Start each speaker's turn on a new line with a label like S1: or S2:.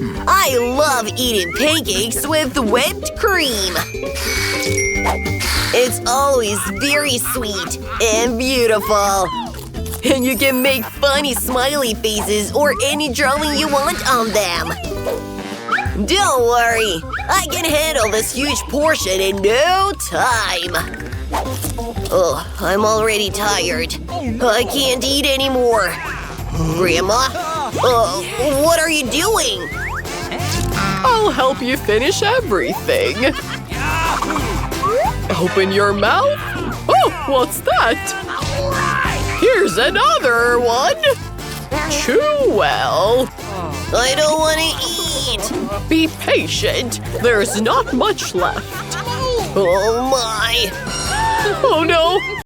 S1: I love eating pancakes with whipped cream. It's always very sweet and beautiful. And you can make funny smiley faces or any drawing you want on them. Don't worry, I can handle this huge portion in no time. Oh, I'm already tired. I can't eat anymore. Grandma? What are you doing?
S2: I'll help you finish everything. Open your mouth. Oh, what's that? Here's another one. Chew well.
S1: I don't want to eat.
S2: Be patient. There's not much left.
S1: Oh my.
S2: Oh no!